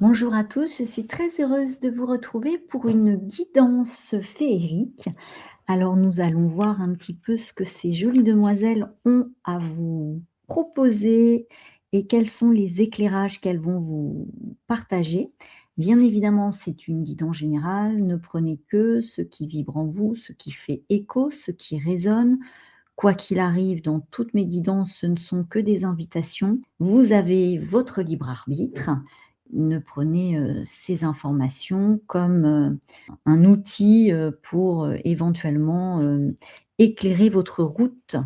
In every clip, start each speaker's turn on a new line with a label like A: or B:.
A: Bonjour à tous, je suis très heureuse de vous retrouver pour une guidance féerique. Alors nous allons voir un petit peu ce que ces jolies demoiselles ont à vous proposer et quels sont les éclairages qu'elles vont vous partager. Bien évidemment, c'est une guidance générale, ne prenez que ce qui vibre en vous, ce qui fait écho, ce qui résonne. Quoi qu'il arrive, dans toutes mes guidances, ce ne sont que des invitations. Vous avez votre libre arbitre. Ne prenez, ces informations comme, un outil, pour, éventuellement, éclairer votre route.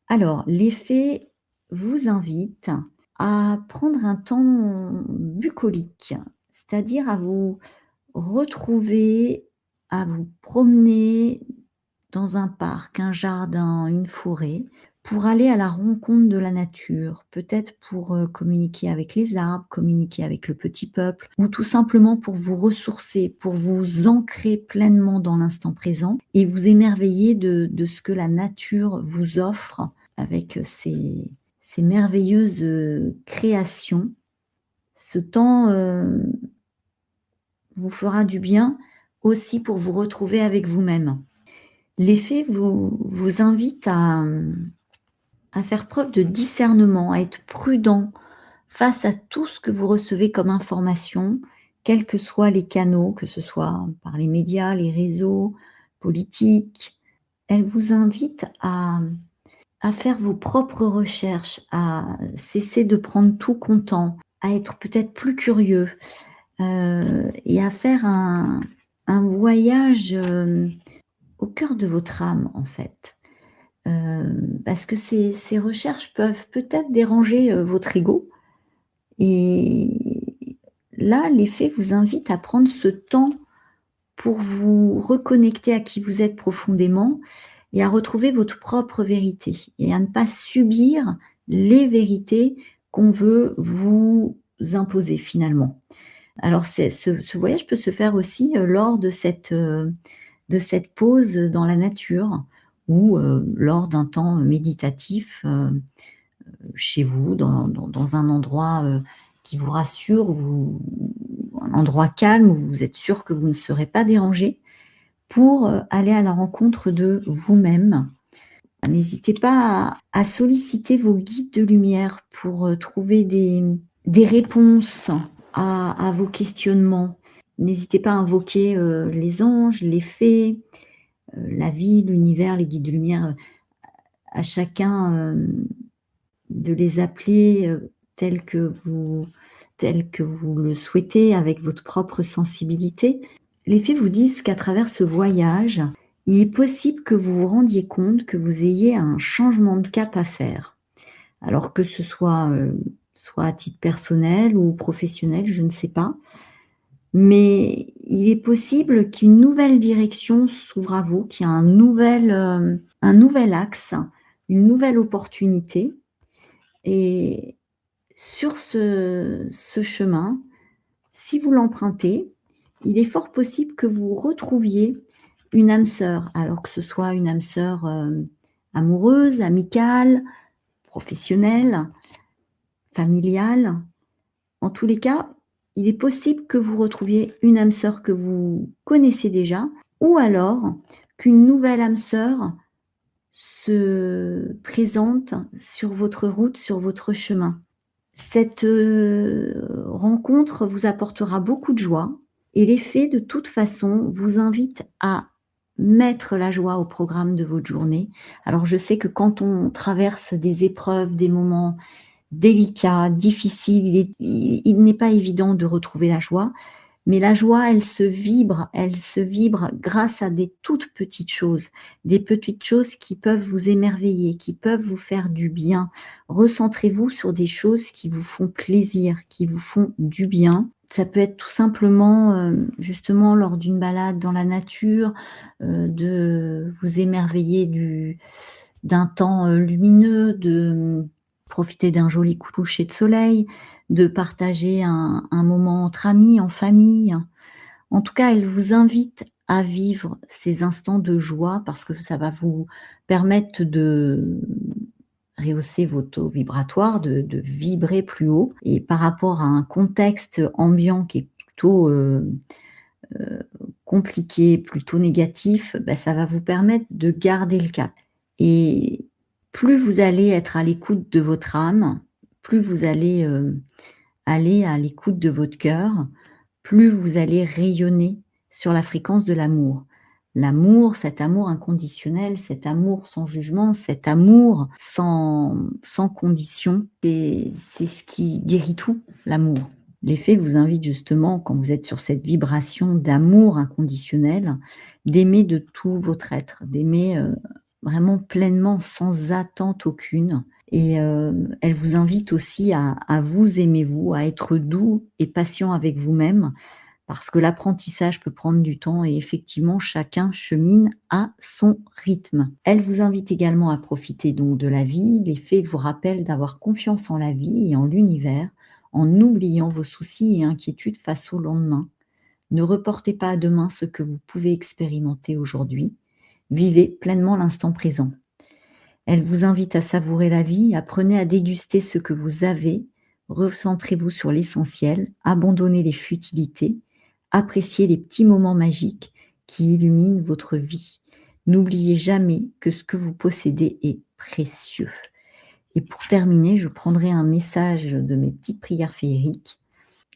A: Alors, les fées vous invitent à prendre un temps bucolique, c'est-à-dire à vous retrouver, à vous promener dans un parc, un jardin, une forêt, pour aller à la rencontre de la nature, peut-être pour, communiquer avec les arbres, communiquer avec le petit peuple ou tout simplement pour vous ressourcer, pour vous ancrer pleinement dans l'instant présent et vous émerveiller de ce que la nature vous offre avec, ces merveilleuses, créations. Ce temps, vous fera du bien aussi pour vous retrouver avec vous-même. Les fées vous invitent à faire preuve de discernement, à être prudent face à tout ce que vous recevez comme information, quels que soient les canaux, que ce soit par les médias, les réseaux, politiques. Elles vous invitent à faire vos propres recherches, à cesser de prendre tout comptant, à être peut-être plus curieux, et à faire un voyage, au cœur de votre âme, en fait. Parce que ces recherches peuvent peut-être déranger, votre ego et là, les faits vous invitent à prendre ce temps pour vous reconnecter à qui vous êtes profondément et à retrouver votre propre vérité et à ne pas subir les vérités qu'on veut vous imposer finalement. Alors c'est ce voyage peut se faire aussi, lors de cette pause dans la nature ou, lors d'un temps méditatif, chez vous, dans un endroit, qui vous rassure, un endroit calme où vous êtes sûr que vous ne serez pas dérangé pour, aller à la rencontre de vous-même. N'hésitez pas à solliciter vos guides de lumière pour, trouver des réponses à vos questionnements. N'hésitez pas à invoquer, les anges, les fées, la vie, l'univers, les guides de lumière, à chacun, de les appeler, tels que vous le souhaitez avec votre propre sensibilité. Les fées vous disent qu'à travers ce voyage, il est possible que vous vous rendiez compte que vous ayez un changement de cap à faire. Alors que ce soit, soit à titre personnel ou professionnel, je ne sais pas. Mais il est possible qu'une nouvelle direction s'ouvre à vous, qu'il y a un nouvel axe, une nouvelle opportunité et sur ce chemin, si vous l'empruntez, il est fort possible que vous retrouviez une âme sœur, alors que ce soit une âme sœur, amoureuse, amicale, professionnelle, familiale. En tous les cas, il est possible que vous retrouviez une âme sœur que vous connaissez déjà ou alors qu'une nouvelle âme sœur se présente sur votre route, sur votre chemin. Cette, rencontre vous apportera beaucoup de joie et les fées, de toute façon, vous invitent à mettre la joie au programme de votre journée. Alors je sais que quand on traverse des épreuves, des moments délicats, difficiles, il n'est pas évident de retrouver la joie. Mais la joie, elle se vibre grâce à des toutes petites choses, des petites choses qui peuvent vous émerveiller, qui peuvent vous faire du bien. Recentrez-vous sur des choses qui vous font plaisir, qui vous font du bien. Ça peut être tout simplement, justement lors d'une balade dans la nature, de vous émerveiller d'un temps, lumineux, de profiter d'un joli coucher de soleil, de partager un moment entre amis, en famille. En tout cas, elle vous invite à vivre ces instants de joie parce que ça va vous permettre rehausser vos taux vibratoires, de vibrer plus haut. Et par rapport à un contexte ambiant qui est plutôt compliqué, plutôt négatif, bah, ça va vous permettre de garder le cap. Et plus vous allez être à l'écoute de votre âme, plus vous allez aller à l'écoute de votre cœur, plus vous allez rayonner sur la fréquence de l'amour. L'amour, cet amour inconditionnel, cet amour sans jugement, cet amour sans condition, c'est ce qui guérit tout, l'amour. Les fées vous invitent justement, quand vous êtes sur cette vibration d'amour inconditionnel, d'aimer de tout votre être, d'aimer vraiment pleinement, sans attente aucune. Et elle vous invite aussi à vous aimer vous, à être doux et patient avec vous-même, parce que l'apprentissage peut prendre du temps et effectivement, chacun chemine à son rythme. Elle vous invite également à profiter donc de la vie. Les fées vous rappellent d'avoir confiance en la vie et en l'univers, en oubliant vos soucis et inquiétudes face au lendemain. Ne reportez pas à demain ce que vous pouvez expérimenter aujourd'hui. Vivez pleinement l'instant présent. Elle vous invite à savourer la vie, apprenez à déguster ce que vous avez, recentrez-vous sur l'essentiel, abandonnez les futilités, appréciez les petits moments magiques qui illuminent votre vie. N'oubliez jamais que ce que vous possédez est précieux. Et pour terminer, je prendrai un message de mes petites prières féeriques.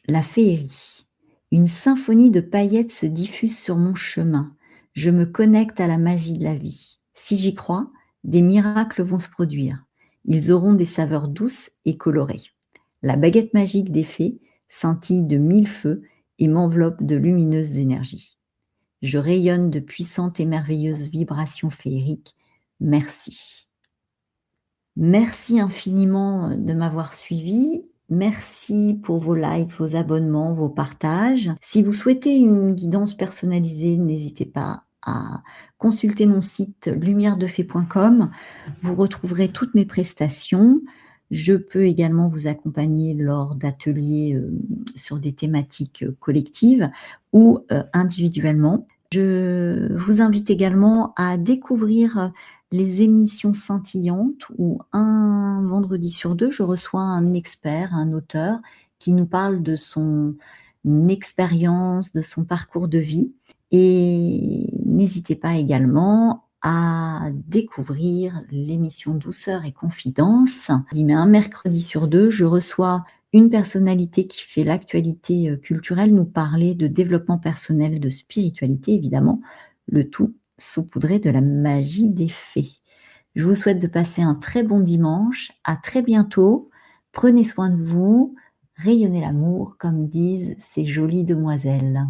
A: La féerie. Une symphonie de paillettes se diffuse sur mon chemin. Je me connecte à la magie de la vie. Si j'y crois, des miracles vont se produire. Ils auront des saveurs douces et colorées. La baguette magique des fées scintille de 1000 feux et m'enveloppe de lumineuses énergies. Je rayonne de puissantes et merveilleuses vibrations féeriques. Merci. Merci infiniment de m'avoir suivi. Merci pour vos likes, vos abonnements, vos partages. Si vous souhaitez une guidance personnalisée, n'hésitez pas à consulter mon site lumièredefée.com. Vous retrouverez toutes mes prestations. Je peux également vous accompagner lors d'ateliers sur des thématiques collectives ou individuellement. Je vous invite également à découvrir les émissions scintillantes où un vendredi sur 2, je reçois un expert, un auteur qui nous parle de son expérience, de son parcours de vie. Et n'hésitez pas également à découvrir l'émission Douceur et Confidence. Mais un mercredi sur 2, je reçois une personnalité qui fait l'actualité culturelle nous parler de développement personnel, de spiritualité évidemment, le tout saupoudré de la magie des fées. Je vous souhaite de passer un très bon dimanche. À très bientôt. Prenez soin de vous. Rayonnez l'amour, comme disent ces jolies demoiselles.